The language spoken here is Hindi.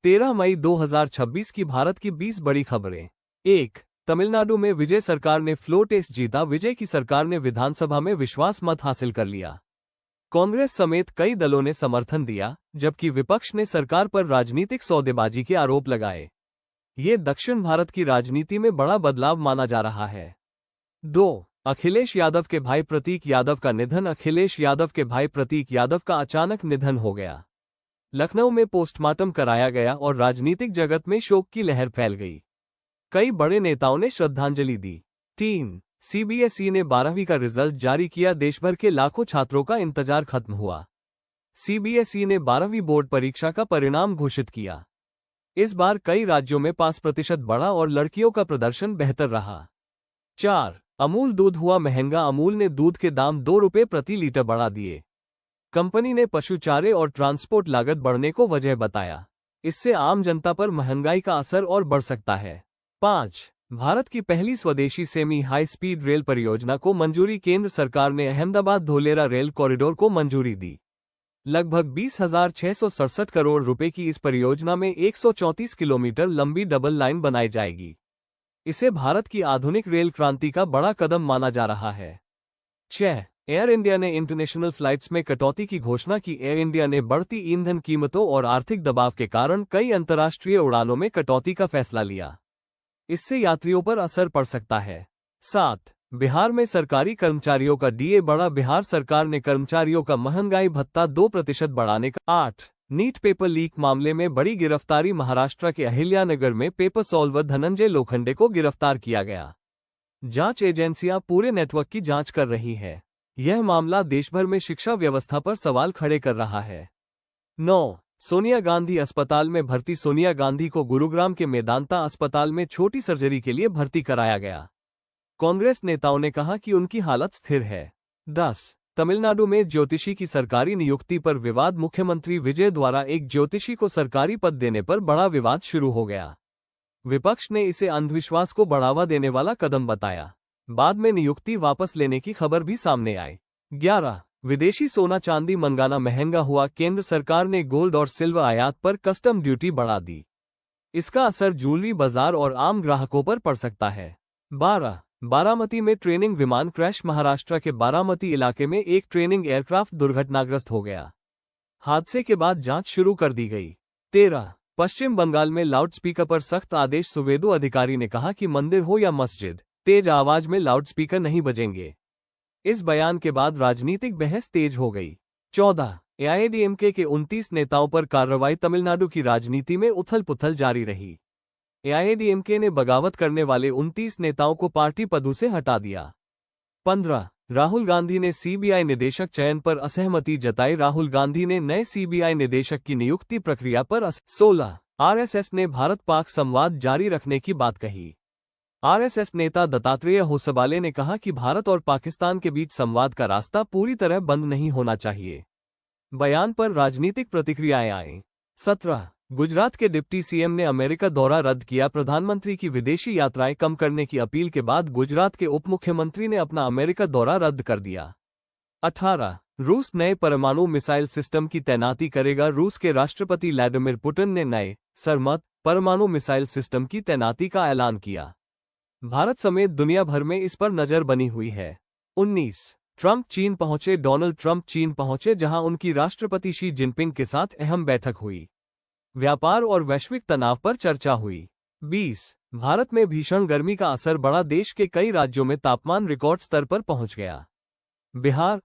13 मई 2026 की भारत की 20 बड़ी खबरें। 1. तमिलनाडु में विजय सरकार ने फ्लोर टेस्ट जीता। विजय की सरकार ने विधानसभा में विश्वास मत हासिल कर लिया। कांग्रेस समेत कई दलों ने समर्थन दिया, जबकि विपक्ष ने सरकार पर राजनीतिक सौदेबाजी के आरोप लगाए। ये दक्षिण भारत की राजनीति में बड़ा बदलाव माना जा रहा है। 2. अखिलेश यादव के भाई प्रतीक यादव का निधन। अखिलेश यादव के भाई प्रतीक यादव का अचानक निधन हो गया। लखनऊ में पोस्टमार्टम कराया गया और राजनीतिक जगत में शोक की लहर फैल गई। कई बड़े नेताओं ने श्रद्धांजलि दी। 3. सीबीएसई ने 12वीं का रिजल्ट जारी किया। देशभर के लाखों छात्रों का इंतजार खत्म हुआ। सीबीएसई ने 12वीं बोर्ड परीक्षा का परिणाम घोषित किया। इस बार कई राज्यों में पास प्रतिशत बढ़ा और लड़कियों का प्रदर्शन बेहतर रहा। 4. अमूल दूध हुआ महंगा। अमूल ने दूध के दाम 2 रुपये प्रति लीटर बढ़ा दिए। कंपनी ने पशु चारे और ट्रांसपोर्ट लागत बढ़ने को वजह बताया। इससे आम जनता पर महंगाई का असर और बढ़ सकता है। 5. भारत की पहली स्वदेशी सेमी हाई स्पीड रेल परियोजना को मंजूरी। केंद्र सरकार ने अहमदाबाद धोलेरा रेल कॉरिडोर को मंजूरी दी। लगभग 20,667 करोड़ रुपए की इस परियोजना में 134 किलोमीटर लंबी डबल लाइन बनाई जाएगी। इसे भारत की आधुनिक रेल क्रांति का बड़ा कदम माना जा रहा है। 6. एयर इंडिया ने इंटरनेशनल फ्लाइट्स में कटौती की घोषणा की। एयर इंडिया ने बढ़ती ईंधन कीमतों और आर्थिक दबाव के कारण कई अंतर्राष्ट्रीय उड़ानों में कटौती का फैसला लिया। इससे यात्रियों पर असर पड़ सकता है। 7. बिहार में सरकारी कर्मचारियों का डीए बढ़ा। बिहार सरकार ने कर्मचारियों का महंगाई भत्ता 2% बढ़ाने का। 8. नीट पेपर लीक मामले में बड़ी गिरफ्तारी। महाराष्ट्र के अहिल्यानगर में पेपर सॉल्वर धनंजय लोखंडे को गिरफ्तार किया गया। जांच एजेंसियां पूरे नेटवर्क की जांच कर रही है। यह मामला देशभर में शिक्षा व्यवस्था पर सवाल खड़े कर रहा है। 9. सोनिया गांधी अस्पताल में भर्ती। सोनिया गांधी को गुरुग्राम के मेदांता अस्पताल में छोटी सर्जरी के लिए भर्ती कराया गया। कांग्रेस नेताओं ने कहा कि उनकी हालत स्थिर है। 10. तमिलनाडु में ज्योतिषी की सरकारी नियुक्ति पर विवाद। मुख्यमंत्री विजय द्वारा एक ज्योतिषी को सरकारी पद देने पर बड़ा विवाद शुरू हो गया। विपक्ष ने इसे अंधविश्वास को बढ़ावा देने वाला कदम बताया। बाद में नियुक्ति वापस लेने की खबर भी सामने आई। 11. विदेशी सोना चांदी मंगाना महंगा हुआ। केंद्र सरकार ने गोल्ड और सिल्वर आयात पर कस्टम ड्यूटी बढ़ा दी। इसका असर ज्वेलरी बाजार और आम ग्राहकों पर पड़ सकता है। 12. बारामती में ट्रेनिंग विमान क्रैश। महाराष्ट्र के बारामती इलाके में एक ट्रेनिंग एयरक्राफ्ट दुर्घटनाग्रस्त हो गया। हादसे के बाद जांच शुरू कर दी गई। 13. पश्चिम बंगाल में लाउडस्पीकर पर सख्त आदेश। सुवेदु अधिकारी ने कहा कि मंदिर हो या मस्जिद, तेज आवाज में लाउडस्पीकर नहीं बजेंगे। इस बयान के बाद राजनीतिक बहस तेज हो गई। 14. एआईएडीएमके के 29 नेताओं पर कार्रवाई। तमिलनाडु की राजनीति में उथल पुथल जारी रही। एआईएडीएमके ने बगावत करने वाले 29 नेताओं को पार्टी पदों से हटा दिया। 15. राहुल गांधी ने सीबीआई निदेशक चयन पर असहमति जताई। राहुल गांधी ने नए सीबीआई निदेशक की नियुक्ति प्रक्रिया पर 16. आरएसएस ने भारत पाक संवाद जारी रखने की बात कही। आरएसएस नेता दत्तात्रेय होसबाले ने कहा कि भारत और पाकिस्तान के बीच संवाद का रास्ता पूरी तरह बंद नहीं होना चाहिए। बयान पर राजनीतिक प्रतिक्रियाएं आईं। 17. गुजरात के डिप्टी सीएम ने अमेरिका दौरा रद्द किया। प्रधानमंत्री की विदेशी यात्राएं कम करने की अपील के बाद गुजरात के उप मुख्यमंत्री ने अपना अमेरिका दौरा रद्द कर दिया। 18. रूस नए परमाणु मिसाइल सिस्टम की तैनाती करेगा। रूस के राष्ट्रपति व्लादिमीर पुतिन ने नए सरमत परमाणु मिसाइल सिस्टम की तैनाती का ऐलान किया। भारत समेत दुनिया भर में इस पर नजर बनी हुई है। 19. ट्रंप चीन पहुंचे। डोनाल्ड ट्रंप चीन पहुंचे, जहां उनकी राष्ट्रपति शी जिनपिंग के साथ अहम बैठक हुई। व्यापार और वैश्विक तनाव पर चर्चा हुई। 20. भारत में भीषण गर्मी का असर बढ़ा। देश के कई राज्यों में तापमान रिकॉर्ड स्तर पर पहुंच गया। बिहार,